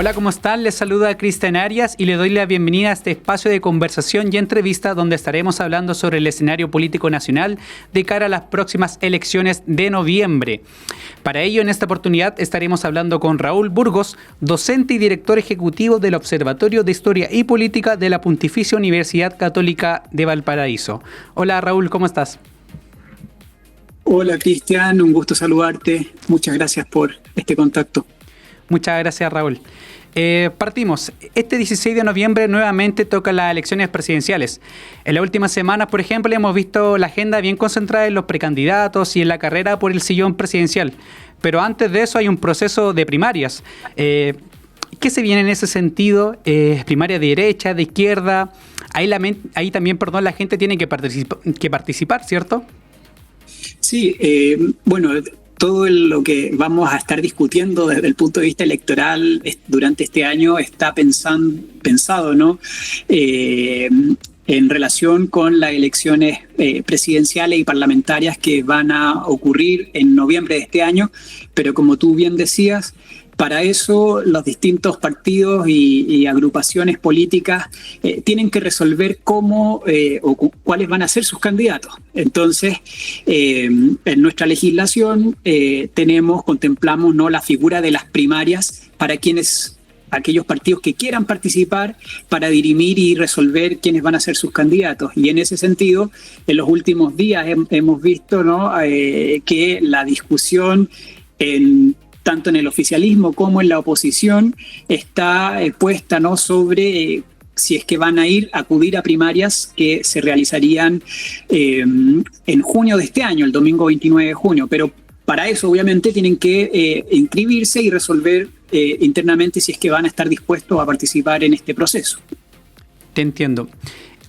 Hola, ¿cómo están? Les saluda Cristian Arias y le doy la bienvenida a este espacio de conversación y entrevista donde estaremos hablando sobre el escenario político nacional de cara a las próximas elecciones de noviembre. Para ello, en esta oportunidad estaremos hablando con Raúl Burgos, docente y director ejecutivo del Observatorio de Historia y Política de la Pontificia Universidad Católica de Valparaíso. Hola Raúl, ¿cómo estás? Hola Cristian, un gusto saludarte. Muchas gracias por este contacto. Muchas gracias, Raúl. Partimos. Este 16 de noviembre nuevamente tocan las elecciones presidenciales. En las últimas semanas, por ejemplo, hemos visto la agenda bien concentrada en los precandidatos y en la carrera por el sillón presidencial. Pero antes de eso hay un proceso de primarias. ¿Qué se viene en ese sentido? ¿Primaria de derecha, de izquierda? Ahí también, la gente tiene que participar, ¿cierto? Sí, bueno, todo lo que vamos a estar discutiendo desde el punto de vista electoral durante este año está pensado, ¿no? En relación con las elecciones presidenciales y parlamentarias que van a ocurrir en noviembre de este año, pero como tú bien decías, para eso los distintos partidos y agrupaciones políticas tienen que resolver cómo o cuáles van a ser sus candidatos. Entonces, en nuestra legislación contemplamos, ¿no?, la figura de las primarias para aquellos partidos que quieran participar para dirimir y resolver quiénes van a ser sus candidatos. Y en ese sentido, en los últimos días hemos visto, ¿no?, que la discusión tanto en el oficialismo como en la oposición está puesta, ¿no?, sobre si es que van a acudir a primarias que se realizarían en junio de este año, el domingo 29 de junio. Pero para eso, obviamente, tienen que inscribirse y resolver internamente si es que van a estar dispuestos a participar en este proceso. Te entiendo.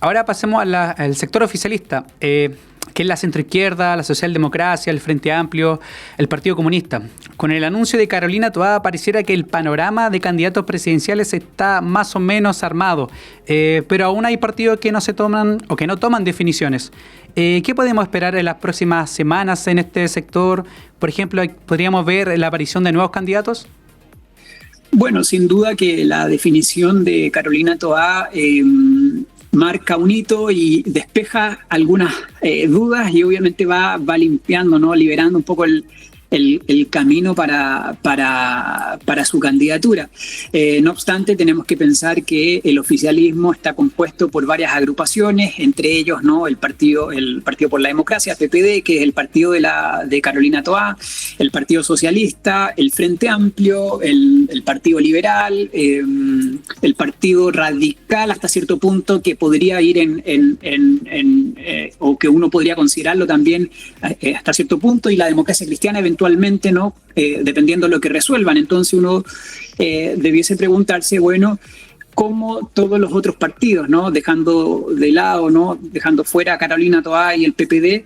Ahora pasemos al sector oficialista, que es la centroizquierda, la socialdemocracia, el Frente Amplio, el Partido Comunista. Con el anuncio de Carolina Toá pareciera que el panorama de candidatos presidenciales está más o menos armado, pero aún hay partidos que no se toman o que no toman definiciones. ¿Qué podemos esperar en las próximas semanas en este sector? Por ejemplo, ¿podríamos ver la aparición de nuevos candidatos? Bueno, sin duda que la definición de Carolina Toá marca un hito y despeja algunas dudas y obviamente va limpiando, ¿no?, liberando un poco el camino para su candidatura. No obstante, tenemos que pensar que el oficialismo está compuesto por varias agrupaciones, entre ellos, ¿no?, el Partido por la Democracia, PPD, que es el partido de Carolina Toá, el Partido Socialista, el Frente Amplio, el Partido Liberal, el Partido Radical hasta cierto punto, que podría ir o que uno podría considerarlo también hasta cierto punto, y la Democracia Cristiana eventualmente, ¿no?, dependiendo de lo que resuelvan. Entonces uno debiese preguntarse, bueno, cómo todos los otros partidos, ¿no?, dejando de lado, ¿no?, dejando fuera a Carolina Toá y el PPD,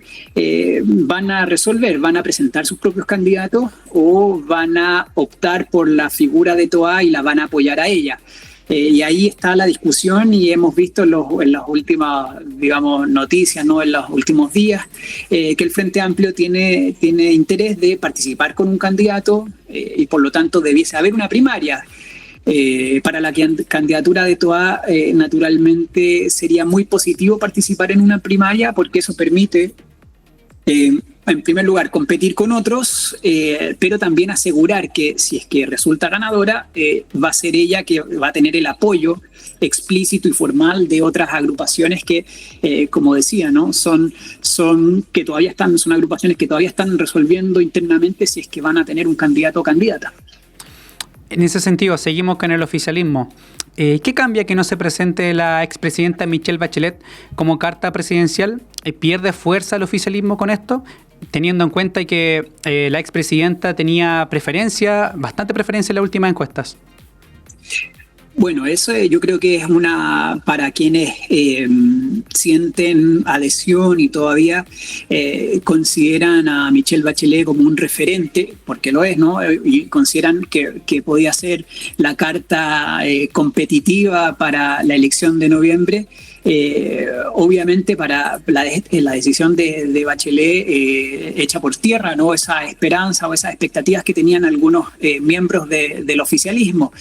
van a resolver, van a presentar sus propios candidatos o van a optar por la figura de Toá y la van a apoyar a ella. Y ahí está la discusión y hemos visto en las últimas, digamos, noticias, ¿no?, en los últimos días, que el Frente Amplio tiene interés de participar con un candidato y por lo tanto debiese haber una primaria. Para la candidatura de Toá, naturalmente sería muy positivo participar en una primaria porque eso permite, en primer lugar, competir con otros, pero también asegurar que si es que resulta ganadora, va a ser ella que va a tener el apoyo explícito y formal de otras agrupaciones que, como decía, ¿no?, son agrupaciones que todavía están resolviendo internamente si es que van a tener un candidato o candidata. En ese sentido, seguimos con el oficialismo. ¿Qué cambia que no se presente la expresidenta Michelle Bachelet como carta presidencial? ¿Pierde fuerza el oficialismo con esto? Teniendo en cuenta que la expresidenta tenía bastante preferencia en las últimas encuestas. Bueno, eso yo creo que es para quienes sienten adhesión y todavía consideran a Michelle Bachelet como un referente, porque lo es, ¿no? Y consideran que podía ser la carta competitiva para la elección de noviembre. obviamente para la decisión de Bachelet echa por tierra, ¿no? Esa esperanza o esas expectativas que tenían algunos miembros del oficialismo.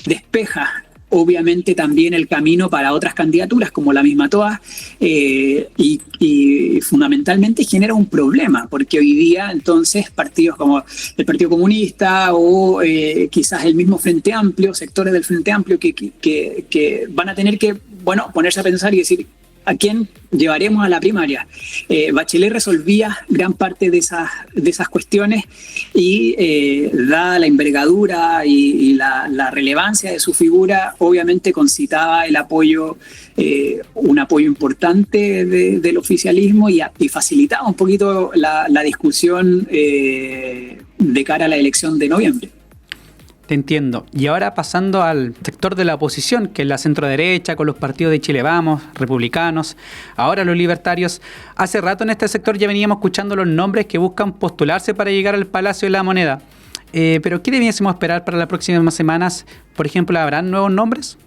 Despeja obviamente también el camino para otras candidaturas como la misma Toa, y fundamentalmente genera un problema, porque hoy día entonces partidos como el Partido Comunista o quizás el mismo Frente Amplio, sectores del Frente Amplio que van a tener que, bueno, ponerse a pensar y decir, ¿a quién llevaremos a la primaria? Bachelet resolvía gran parte de esas cuestiones y dada la envergadura y la relevancia de su figura, obviamente concitaba el apoyo, un apoyo importante del oficialismo y facilitaba un poquito la discusión de cara a la elección de noviembre. Te entiendo. Y ahora pasando al sector de la oposición, que es la centroderecha, con los partidos de Chile Vamos, republicanos, ahora los libertarios. Hace rato en este sector ya veníamos escuchando los nombres que buscan postularse para llegar al Palacio de la Moneda. Pero ¿qué debiésemos esperar para las próximas semanas? Por ejemplo, ¿habrán nuevos nombres?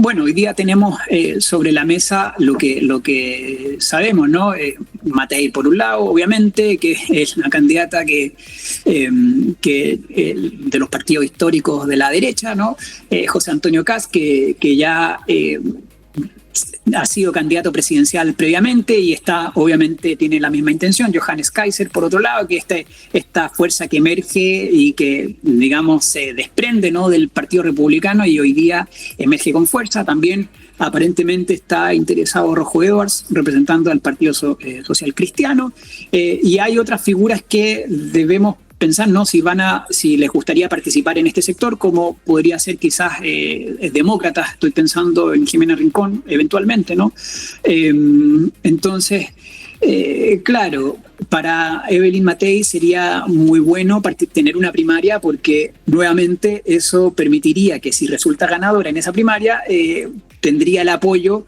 Bueno, hoy día tenemos sobre la mesa lo que sabemos, ¿no? Matei, por un lado, obviamente, que es una candidata que de los partidos históricos de la derecha, ¿no? José Antonio Kast, que ya ha sido candidato presidencial previamente y obviamente tiene la misma intención. Johannes Kaiser, por otro lado, que esta fuerza que emerge y que, digamos, se desprende, ¿no?, del Partido Republicano y hoy día emerge con fuerza. También aparentemente está interesado Rojo Edwards, representando al Partido Social Cristiano. Y hay otras figuras que debemos pensar, ¿no?, si les gustaría participar en este sector, como podría ser quizás demócratas. Estoy pensando en Jimena Rincón, eventualmente, ¿no? Entonces, claro, para Evelyn Matei sería muy bueno tener una primaria, porque nuevamente eso permitiría que si resulta ganadora en esa primaria, tendría el apoyo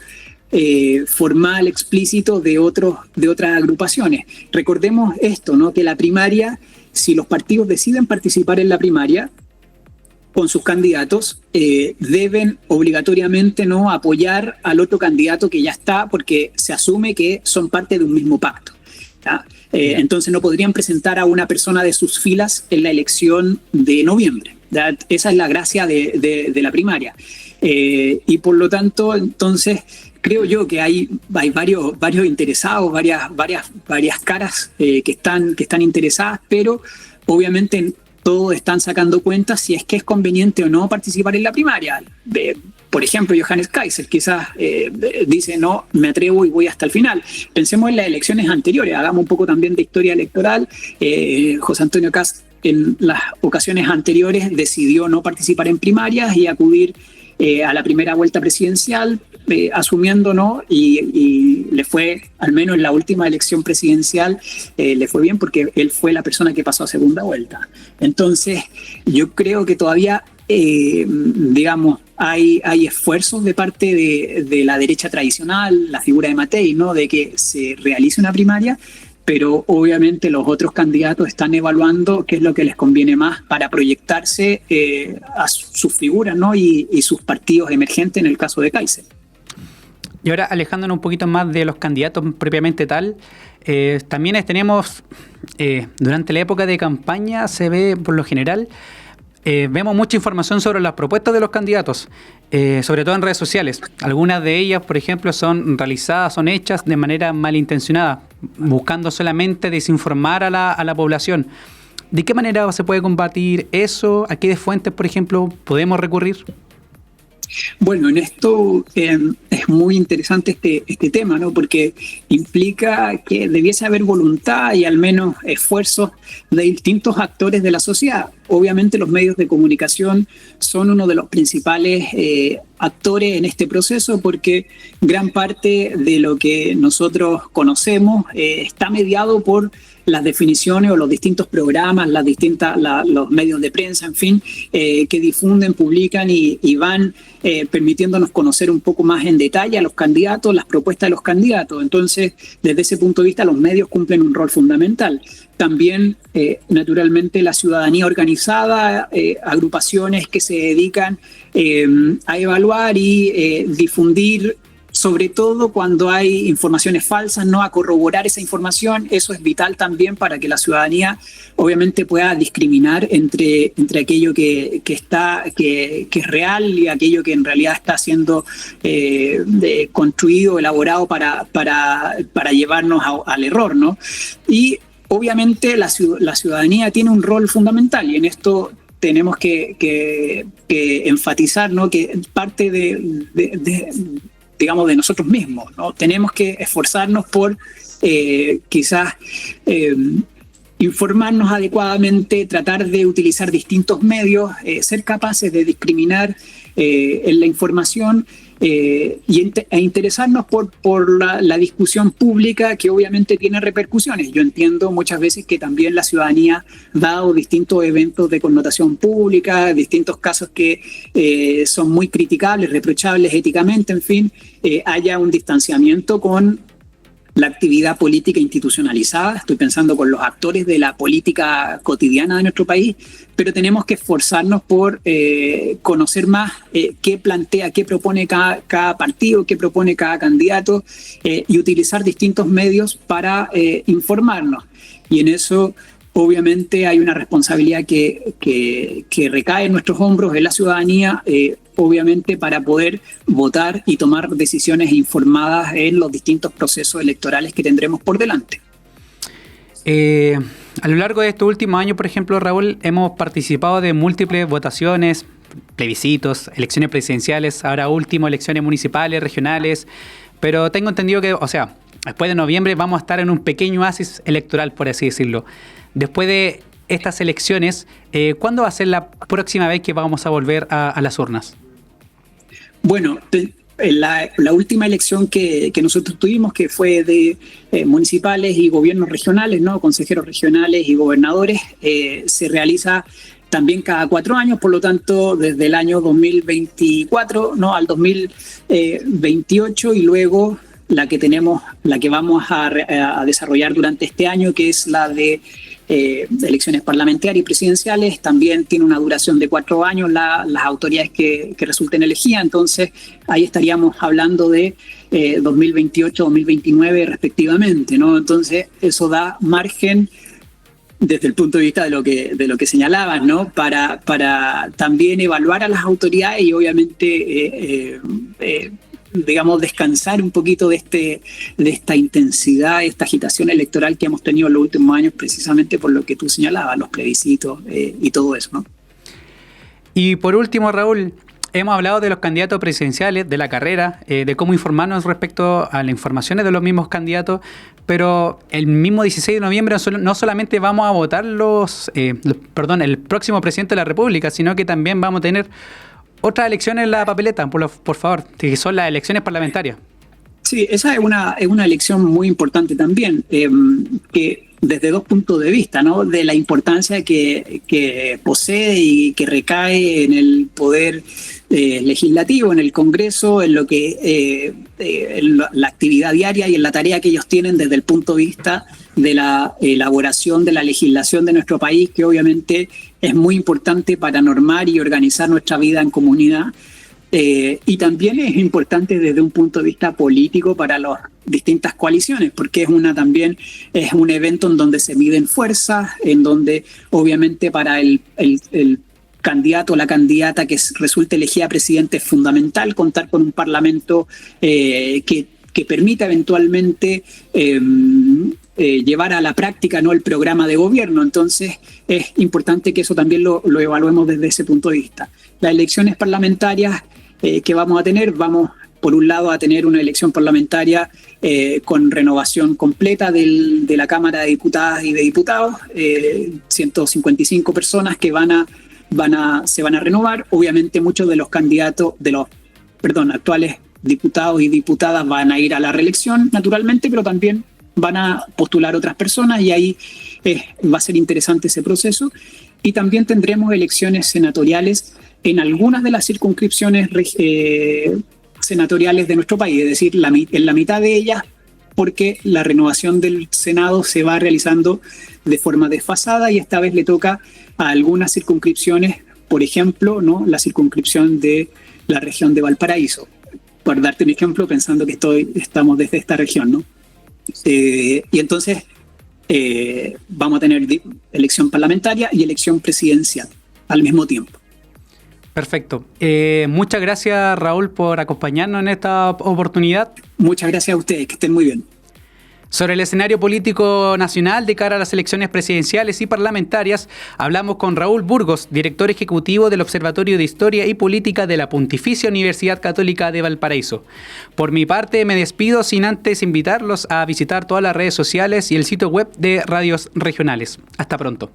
formal, explícito de otras agrupaciones. Recordemos esto, ¿no?, que la primaria, si los partidos deciden participar en la primaria con sus candidatos, deben obligatoriamente no apoyar al otro candidato que ya está, porque se asume que son parte de un mismo pacto, ¿tá? Entonces no podrían presentar a una persona de sus filas en la elección de noviembre, ¿tá? Esa es la gracia de la primaria. Y por lo tanto, entonces, creo yo que hay varios interesados, varias caras que están interesadas, pero obviamente todos están sacando cuentas si es que es conveniente o no participar en la primaria. Por ejemplo, Johannes Kaiser quizás dice, no, me atrevo y voy hasta el final. Pensemos en las elecciones anteriores, hagamos un poco también de historia electoral. José Antonio Kast en las ocasiones anteriores decidió no participar en primarias y acudir a la primera vuelta presidencial, asumiendo, ¿no? Y le fue, al menos en la última elección presidencial, le fue bien porque él fue la persona que pasó a segunda vuelta. Entonces, yo creo que todavía, digamos, hay esfuerzos de parte de la derecha tradicional, la figura de Matei, ¿no?, de que se realice una primaria, pero obviamente los otros candidatos están evaluando qué es lo que les conviene más para proyectarse a sus figuras, ¿no?, y sus partidos emergentes en el caso de Kaiser. Y ahora, alejándonos un poquito más de los candidatos propiamente tal, también tenemos, durante la época de campaña se ve, por lo general, vemos mucha información sobre las propuestas de los candidatos, sobre todo en redes sociales. Algunas de ellas, por ejemplo, son hechas de manera malintencionada, buscando solamente desinformar a la población. ¿De qué manera se puede combatir eso? ¿A qué fuentes, por ejemplo, podemos recurrir? Bueno, en esto es muy interesante este tema, ¿no?, porque implica que debiese haber voluntad y al menos esfuerzos de distintos actores de la sociedad. Obviamente los medios de comunicación son uno de los principales actores en este proceso, porque gran parte de lo que nosotros conocemos está mediado por las definiciones o los distintos programas, los medios de prensa, en fin, que difunden, publican y van permitiéndonos conocer un poco más en detalle a los candidatos, las propuestas de los candidatos. Entonces, desde ese punto de vista, los medios cumplen un rol fundamental. También, naturalmente, la ciudadanía organizada especializada, agrupaciones que se dedican a evaluar y difundir, sobre todo cuando hay informaciones falsas, no a corroborar esa información. Eso es vital también para que la ciudadanía obviamente pueda discriminar entre aquello que es real y aquello que en realidad está siendo construido, elaborado para llevarnos al error, ¿no? Y obviamente la ciudadanía tiene un rol fundamental, y en esto tenemos que enfatizar, ¿no?, que parte digamos, de nosotros mismos, ¿no? Tenemos que esforzarnos por quizás informarnos adecuadamente, tratar de utilizar distintos medios, ser capaces de discriminar en la información e interesarnos por la discusión pública, que obviamente tiene repercusiones. Yo entiendo muchas veces que también la ciudadanía, dado distintos eventos de connotación pública, distintos casos que son muy criticables, reprochables éticamente, en fin, haya un distanciamiento con la actividad política institucionalizada. Estoy pensando con los actores de la política cotidiana de nuestro país, pero tenemos que esforzarnos por conocer más qué plantea, qué propone cada partido, qué propone cada candidato, y utilizar distintos medios para informarnos. Y en eso obviamente hay una responsabilidad que recae en nuestros hombros, en la ciudadanía, obviamente para poder votar y tomar decisiones informadas en los distintos procesos electorales que tendremos por delante. A lo largo de estos últimos años, por ejemplo, Raúl, hemos participado de múltiples votaciones, plebiscitos, elecciones presidenciales, ahora último, elecciones municipales, regionales, pero tengo entendido que, o sea, después de noviembre vamos a estar en un pequeño oasis electoral, por así decirlo. Después de estas elecciones, ¿cuándo va a ser la próxima vez que vamos a volver a las urnas? Bueno, la última elección que nosotros tuvimos, que fue de municipales y gobiernos regionales, ¿no?, consejeros regionales y gobernadores, se realiza también cada 4 años, por lo tanto, desde el año 2024, ¿no?, al 2028, y luego la que vamos a desarrollar durante este año, que es la de elecciones parlamentarias y presidenciales. También tiene una duración de 4 años las autoridades que resulten elegidas. Entonces ahí estaríamos hablando de 2028-2029 respectivamente, ¿no? Entonces eso da margen desde el punto de vista de lo que señalabas, ¿no?, para también evaluar a las autoridades y obviamente digamos, descansar un poquito de esta intensidad, esta agitación electoral que hemos tenido en los últimos años, precisamente por lo que tú señalabas, los plebiscitos y todo eso, ¿no? Y por último, Raúl, hemos hablado de los candidatos presidenciales, de la carrera, de cómo informarnos respecto a las informaciones de los mismos candidatos, pero el mismo 16 de noviembre no solamente vamos a votar el próximo presidente de la República, sino que también vamos a tener otras elecciones en la papeleta, por favor, que son las elecciones parlamentarias. Sí, esa es una elección muy importante también, que desde 2 puntos de vista, ¿no?, de la importancia que posee y que recae en el poder legislativo, en el Congreso, en lo que en la actividad diaria y en la tarea que ellos tienen desde el punto de vista de la elaboración de la legislación de nuestro país, que obviamente es muy importante para normar y organizar nuestra vida en comunidad. Y también es importante desde un punto de vista político para las distintas coaliciones, porque también es un evento en donde se miden fuerzas, en donde obviamente para el candidato o la candidata que resulte elegida presidente es fundamental contar con un parlamento que permita eventualmente llevar a la práctica, ¿no?, el programa de gobierno. Entonces es importante que eso también lo evaluemos desde ese punto de vista. Las elecciones parlamentarias que vamos a tener, por un lado a tener una elección parlamentaria con renovación completa de la Cámara de Diputadas y de Diputados, 155 personas que se van a renovar. Obviamente muchos de los candidatos, actuales diputados y diputadas van a ir a la reelección, naturalmente, pero también van a postular otras personas, y ahí va a ser interesante ese proceso. Y también tendremos elecciones senatoriales en algunas de las circunscripciones senatoriales de nuestro país, es decir, en la mitad de ellas porque la renovación del Senado se va realizando de forma desfasada y esta vez le toca a algunas circunscripciones, por ejemplo, ¿no?, la circunscripción de la región de Valparaíso, por darte un ejemplo, pensando que estamos desde esta región, ¿no? Y entonces vamos a tener elección parlamentaria y elección presidencial al mismo tiempo. Perfecto. Muchas gracias, Raúl, por acompañarnos en esta oportunidad. Muchas gracias a ustedes, que estén muy bien. Sobre el escenario político nacional de cara a las elecciones presidenciales y parlamentarias, hablamos con Raúl Burgos, director ejecutivo del Observatorio de Historia y Política de la Pontificia Universidad Católica de Valparaíso. Por mi parte, me despido sin antes invitarlos a visitar todas las redes sociales y el sitio web de Radios Regionales. Hasta pronto.